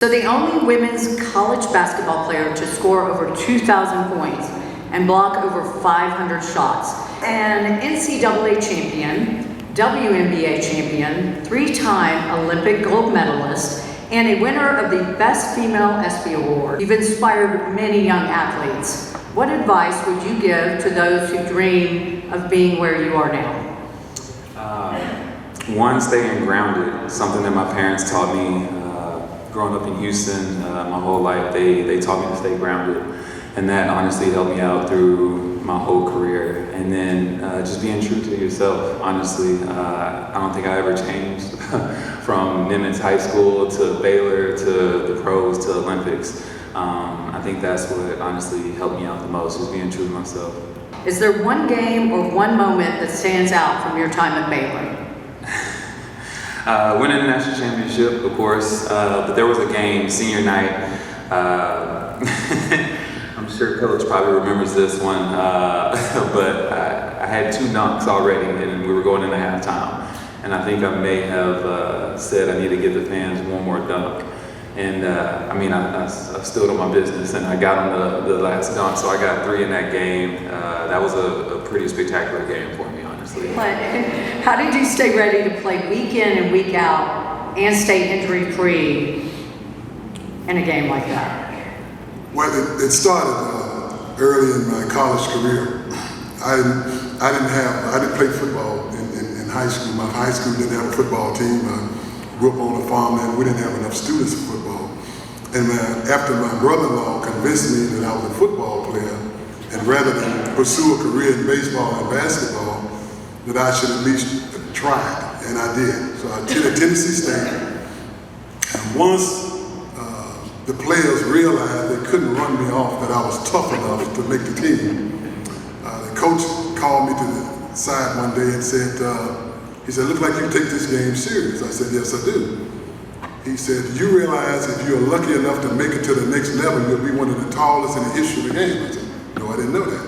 So the only women's college basketball player to score over 2,000 points and block over 500 shots. An NCAA champion, WNBA champion, 3-time Olympic gold medalist, and a winner of the Best Female ESPY Award. You've inspired many young athletes. What advice would you give to those who dream of being where you are now? One, staying grounded. Something that my parents taught me growing up in Houston my whole life. They taught me to stay grounded, and that honestly helped me out through my whole career. And then just being true to yourself. Honestly, I don't think I ever changed from Nimitz High School to Baylor to the pros to Olympics. I think that's what honestly helped me out the most, was being true to myself. Is there one game or one moment that stands out from your time at Baylor? Winning the national championship, of course, but there was a game, senior night. I'm sure Coach probably remembers this one, but I had 2 dunks already, and we were going into halftime. And I think I may have said I need to give the fans one more dunk. And I stood on my business, and I got on the last dunk, so I got 3 in that game. That was a pretty spectacular game for me, honestly. How did you stay ready to play week in and week out and stay injury-free in a game like that? Well, it started early in my college career. I didn't play football in high school. My high school didn't have a football team. I grew up on a farm, and we didn't have enough students for football. And after my brother-in-law convinced me that I was a football player, and rather than pursue a career in baseball and basketball, that I should at least try it, and I did. So I attended Tennessee State, and once the players realized they couldn't run me off, that I was tough enough to make the team, the coach called me to the side one day and said, he said, "Look like you take this game serious." I said, "Yes, I do." He said, "You realize if you're lucky enough to make it to the next level, you'll be one of the tallest in the history of the game." I said, "No, I didn't know that."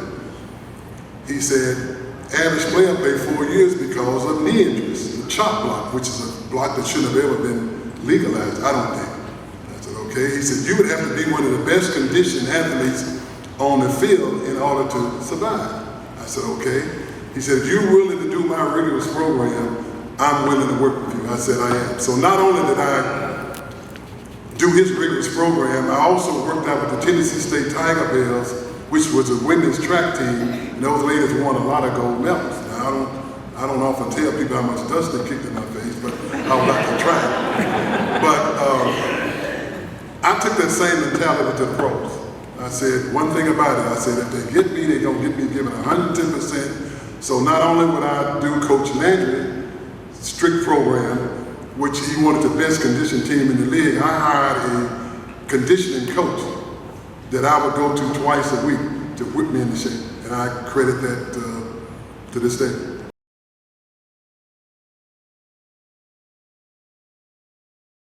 He said, "Average player played 4 years because of knee injuries, the chop block, which is a block that shouldn't have ever been legalized, I don't think." I said, "Okay." He said, "You would have to be one of the best conditioned athletes on the field in order to survive." I said, "Okay." He said, "If you're willing to do my rigorous program, I'm willing to work with you." I said, "I am." So not only did I do his rigorous program, I also worked out with the Tennessee State Tiger Bells, which was a women's track team, and those ladies won a lot of gold medals. Now, I don't often tell people how much dust they kicked in my face, but I was like to try. But I took that same mentality to the pros. I said, one thing about it, I said, if they get me, they're going to get me giving 110%. So not only would I do Coach Landry's strict program, which he wanted the best conditioned team in the league, I hired a conditioning coach that I would go to twice a week to whip me into shape. And I credit that to this day.